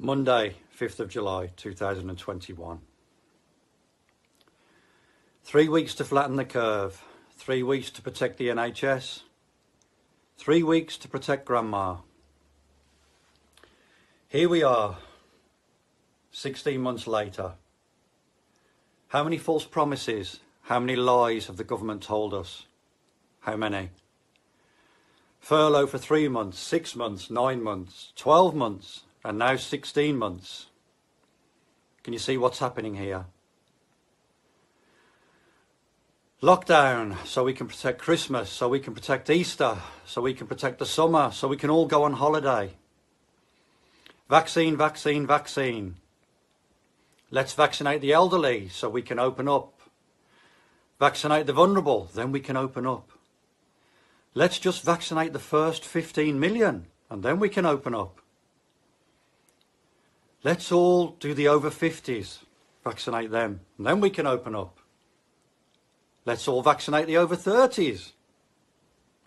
Monday, 5th of July, 2021. 3 weeks to flatten the curve, 3 weeks to protect the NHS, 3 weeks to protect Grandma. Here we are, 16 months later. How many false promises, how many lies have the government told us? How many? Furlough for 3 months, 6 months, 9 months, 12 months, and now 16 months. Can you see what's happening here? Lockdown, so we can protect Christmas, so we can protect Easter, so we can protect the summer, so we can all go on holiday. Vaccine, vaccine, vaccine. Let's vaccinate the elderly so we can open up. Vaccinate the vulnerable, then we can open up. Let's just vaccinate the first 15 million and then we can open up. Let's all do the over 50s, vaccinate them, and then we can open up. Let's all vaccinate the over 30s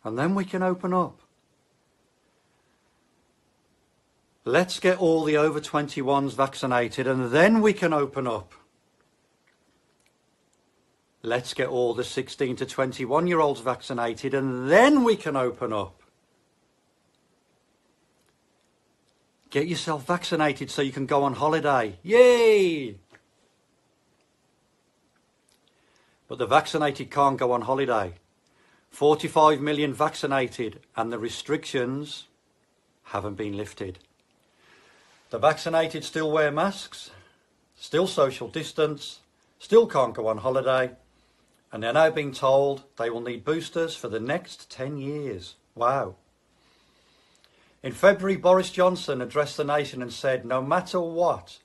and then we can open up. Let's get all the over 21s vaccinated and then we can open up. Let's get all the 16 to 21-year-olds vaccinated and then we can open up. Get yourself vaccinated so you can go on holiday. Yay! But the vaccinated can't go on holiday. 45 million vaccinated and the restrictions haven't been lifted. The vaccinated still wear masks, still social distance, still can't go on holiday, and they're now being told they will need boosters for the next 10 years. Wow. In February, Boris Johnson addressed the nation and said, no matter what,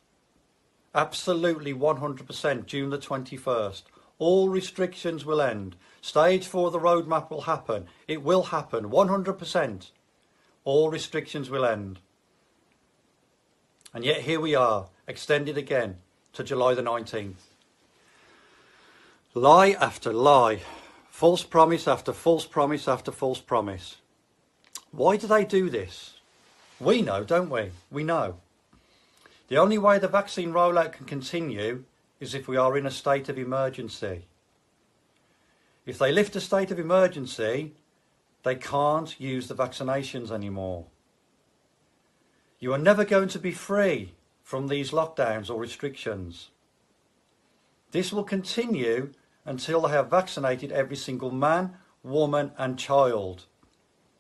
absolutely 100%, June the 21st, all restrictions will end. Stage 4 of the roadmap will happen. It will happen, 100%. All restrictions will end. And yet here we are, extended again to July the 19th. Lie after lie, false promise after false promise after false promise. Why do they do this? We know, don't we? We know. The only way the vaccine rollout can continue is if we are in a state of emergency. If they lift a state of emergency, they can't use the vaccinations anymore. You are never going to be free from these lockdowns or restrictions. This will continue until they have vaccinated every single man, woman and child.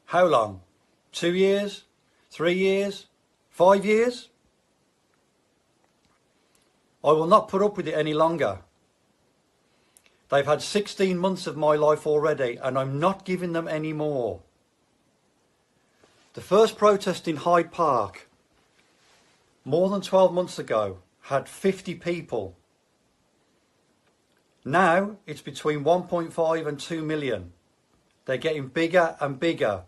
How long? 2 years? 3 years? 5 years? I will not put up with it any longer. They've had 16 months of my life already and I'm not giving them any more. The first protest in Hyde Park, more than 12 months ago, had 50 people. Now it's between 1.5 and 2 million. They're getting bigger and bigger.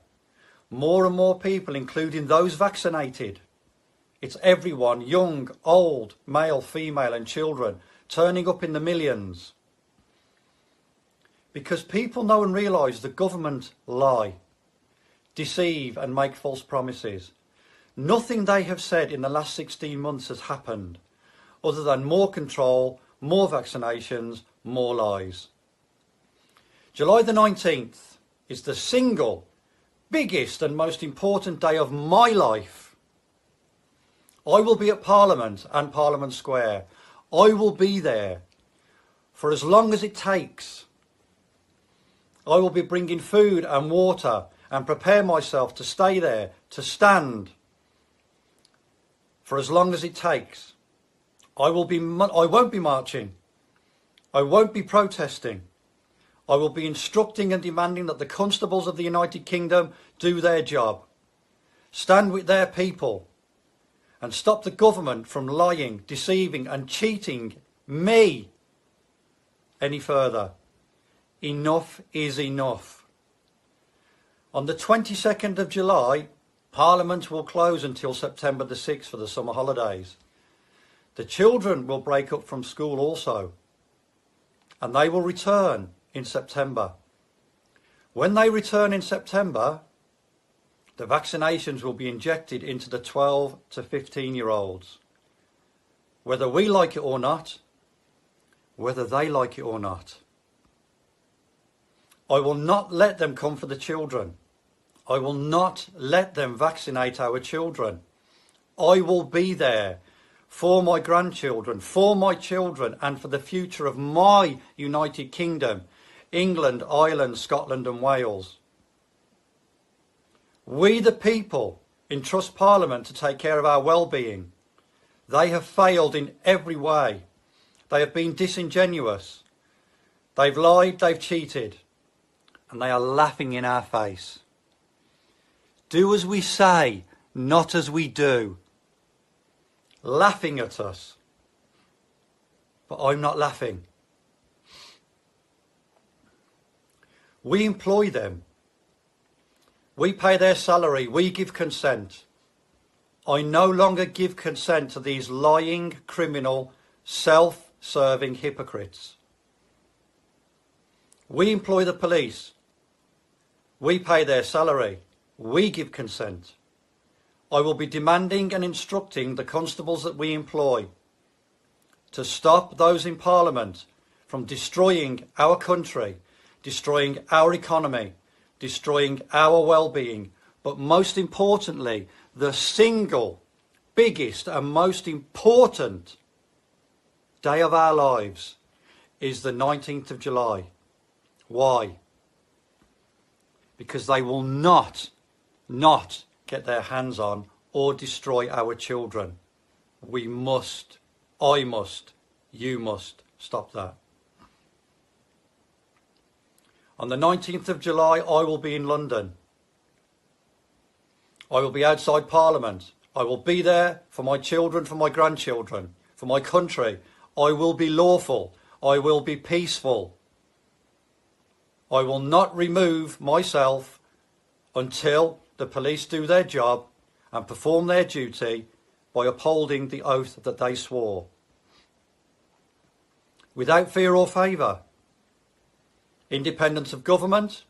More and more people, including those vaccinated. It's everyone, young, old, male, female and children, turning up in the millions. Because people know and realise the government lie, deceive and make false promises. Nothing they have said in the last 16 months has happened, other than more control, more vaccinations, more lies. July the 19th is the single biggest and most important day of my life. I will be at Parliament and Parliament Square. I will be there for as long as it takes. I will be bringing food and water and prepare myself to stay there, to stand for as long as it takes. I won't be marching. I won't be protesting. I will be instructing and demanding that the constables of the United Kingdom do their job, stand with their people and stop the government from lying, deceiving and cheating me any further. Enough is enough. On the 22nd of July, Parliament will close until September the 6th for the summer holidays. The children will break up from school also, and they will return in September. When they return in September, The vaccinations will be injected into the 12 to 15-year-olds. Whether we like it or not, whether they like it or not. I will not let them come for the children. I will not let them vaccinate our children. I will be there for my grandchildren, for my children, and for the future of my United Kingdom, England, Ireland, Scotland and Wales. We the people entrust Parliament to take care of our well-being. They have failed in every way. They have been disingenuous. They've lied, they've cheated, and they are laughing in our face. Do as we say, not as we do. Laughing at us. But I'm not laughing. We employ them. We pay their salary. We give consent. I no longer give consent to these lying, criminal, self-serving hypocrites. We employ the police. We pay their salary. We give consent. I will be demanding and instructing the constables that we employ to stop those in Parliament from destroying our country, destroying our economy, destroying our well-being, but most importantly, the single biggest and most important day of our lives is the 19th of July. Why? Because they will not get their hands on or destroy our children. We must, I must, you must stop that. On the 19th of July, I will be in London. I will be outside Parliament. I will be there for my children, for my grandchildren, for my country. I will be lawful. I will be peaceful. I will not remove myself until the police do their job and perform their duty by upholding the oath that they swore. Without fear or favour. Independence of government,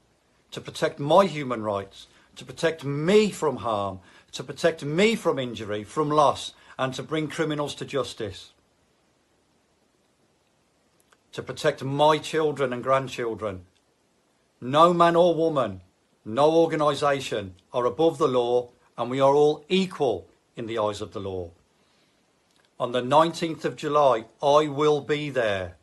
to protect my human rights, to protect me from harm, to protect me from injury, from loss, and to bring criminals to justice. To protect my children and grandchildren. No man or woman, no organisation are above the law, and we are all equal in the eyes of the law. On the 19th of July, I will be there.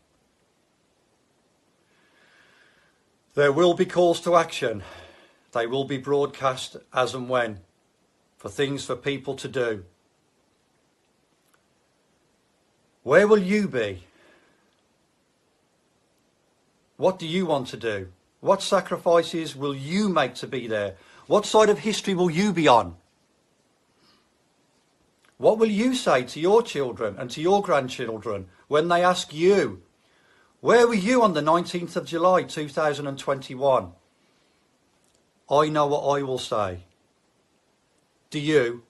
There will be calls to action. They will be broadcast as and when, for things for people to do. Where will you be? What do you want to do? What sacrifices will you make to be there? What side of history will you be on? What will you say to your children and to your grandchildren when they ask you, where were you on the 19th of July 2021? I know what I will say. Do you?